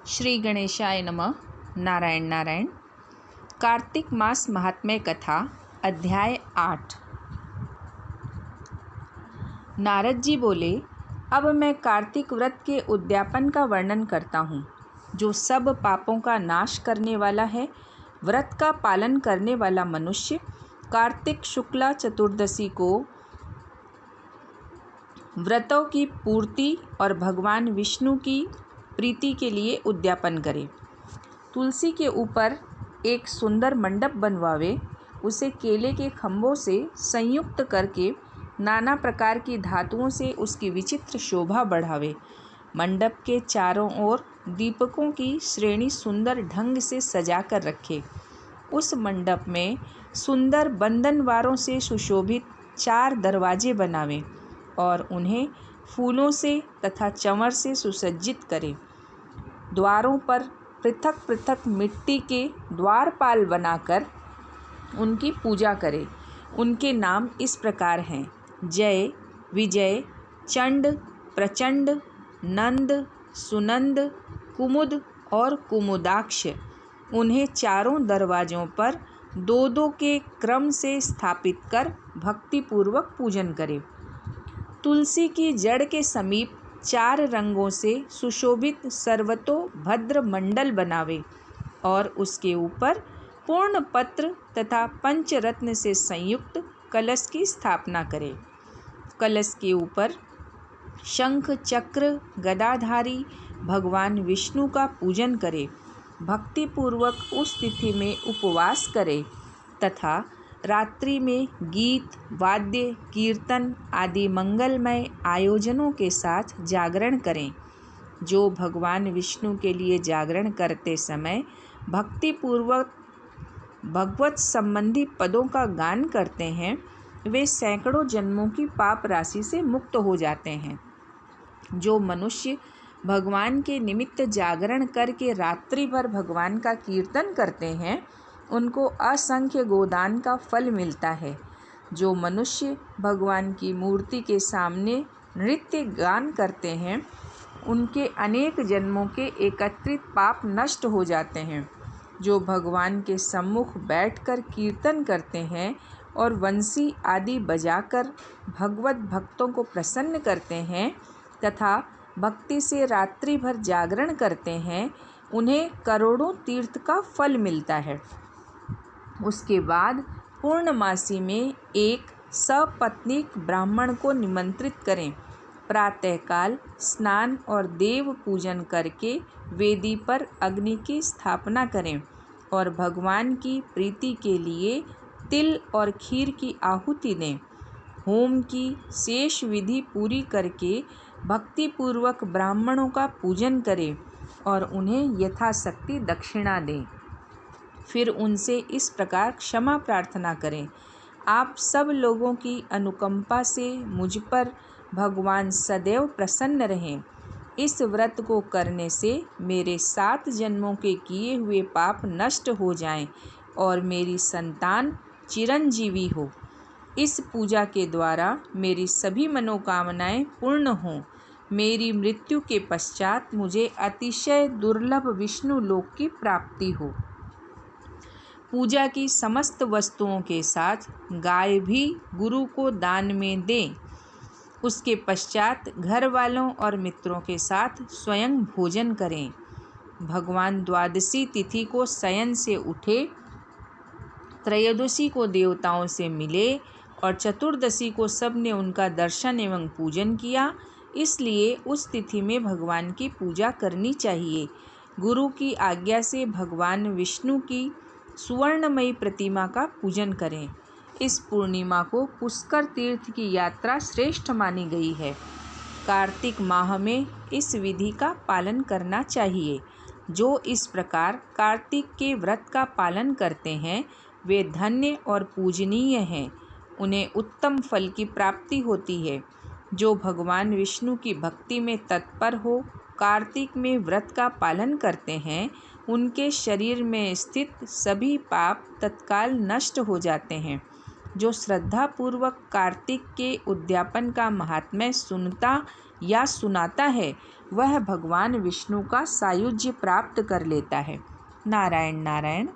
श्री गणेशाय नमः। नारायण नारायण। कार्तिक मास महात्म्य कथा अध्याय 8। नारद जी बोले, अब मैं कार्तिक व्रत के उद्यापन का वर्णन करता हूँ, जो सब पापों का नाश करने वाला है। व्रत का पालन करने वाला मनुष्य कार्तिक शुक्ला चतुर्दशी को व्रतों की पूर्ति और भगवान विष्णु की प्रीति के लिए उद्यापन करे। तुलसी के ऊपर एक सुंदर मंडप बनवावे, उसे केले के खंभों से संयुक्त करके नाना प्रकार की धातुओं से उसकी विचित्र शोभा बढ़ावे। मंडप के चारों ओर दीपकों की श्रेणी सुंदर ढंग से सजा कर रखे। उस मंडप में सुंदर बंधनवारों से सुशोभित 4 दरवाजे बनावे और उन्हें फूलों से तथा चंवर से सुसज्जित करे। द्वारों पर पृथक पृथक मिट्टी के द्वारपाल बनाकर उनकी पूजा करे। उनके नाम इस प्रकार हैं: जय, विजय, चंड, प्रचंड, नंद, सुनंद, कुमुद और कुमुदाक्ष। उन्हें चारों दरवाजों पर 2-2 के क्रम से स्थापित कर भक्तिपूर्वक पूजन करे। तुलसी की जड़ के समीप 4 रंगों से सुशोभित सर्वतोभद्र मंडल बनावे और उसके ऊपर पूर्ण पत्र तथा पंचरत्न से संयुक्त कलश की स्थापना करे। कलश के ऊपर शंख चक्र गदाधारी भगवान विष्णु का पूजन करे। भक्तिपूर्वक उस तिथि में उपवास करे तथा रात्रि में गीत, वाद्य, कीर्तन आदि मंगलमय आयोजनों के साथ जागरण करें। जो भगवान विष्णु के लिए जागरण करते समय भक्तिपूर्वक भगवत संबंधी पदों का गान करते हैं, वे सैकड़ों जन्मों की पाप राशि से मुक्त हो जाते हैं। जो मनुष्य भगवान के निमित्त जागरण करके रात्रि भर भगवान का कीर्तन करते हैं, उनको असंख्य गोदान का फल मिलता है। जो मनुष्य भगवान की मूर्ति के सामने नृत्य गान करते हैं, उनके अनेक जन्मों के एकत्रित पाप नष्ट हो जाते हैं। जो भगवान के सम्मुख बैठकर कीर्तन करते हैं और वंशी आदि बजाकर भगवत भक्तों को प्रसन्न करते हैं तथा भक्ति से रात्रि भर जागरण करते हैं, उन्हें करोड़ों तीर्थ का फल मिलता है। उसके बाद पूर्णमासी में एक सपत्नीक ब्राह्मण को निमंत्रित करें। प्रातःकाल स्नान और देव पूजन करके वेदी पर अग्नि की स्थापना करें और भगवान की प्रीति के लिए तिल और खीर की आहुति दें। होम की शेष विधि पूरी करके भक्तिपूर्वक ब्राह्मणों का पूजन करें और उन्हें यथाशक्ति दक्षिणा दें। फिर उनसे इस प्रकार क्षमा प्रार्थना करें: आप सब लोगों की अनुकंपा से मुझ पर भगवान सदैव प्रसन्न रहें। इस व्रत को करने से मेरे 7 जन्मों के किए हुए पाप नष्ट हो जाएं और मेरी संतान चिरंजीवी हो। इस पूजा के द्वारा मेरी सभी मनोकामनाएं पूर्ण हों। मेरी मृत्यु के पश्चात मुझे अतिशय दुर्लभ विष्णु लोक की प्राप्ति हो। पूजा की समस्त वस्तुओं के साथ गाय भी गुरु को दान में दें। उसके पश्चात घर वालों और मित्रों के साथ स्वयं भोजन करें। भगवान द्वादशी तिथि को शयन से उठे, त्रयोदशी को देवताओं से मिले और चतुर्दशी को सबने उनका दर्शन एवं पूजन किया। इसलिए उस तिथि में भगवान की पूजा करनी चाहिए। गुरु की आज्ञा से भगवान विष्णु की सुवर्णमयी प्रतिमा का पूजन करें। इस पूर्णिमा को पुष्कर तीर्थ की यात्रा श्रेष्ठ मानी गई है। कार्तिक माह में इस विधि का पालन करना चाहिए। जो इस प्रकार कार्तिक के व्रत का पालन करते हैं, वे धन्य और पूजनीय हैं। उन्हें उत्तम फल की प्राप्ति होती है। जो भगवान विष्णु की भक्ति में तत्पर हो कार्तिक में व्रत का पालन करते हैं, उनके शरीर में स्थित सभी पाप तत्काल नष्ट हो जाते हैं। जो श्रद्धापूर्वक कार्तिक के उद्यापन का महात्म्य सुनता या सुनाता है वह भगवान विष्णु का सायुज्य प्राप्त कर लेता है। नारायण नारायण।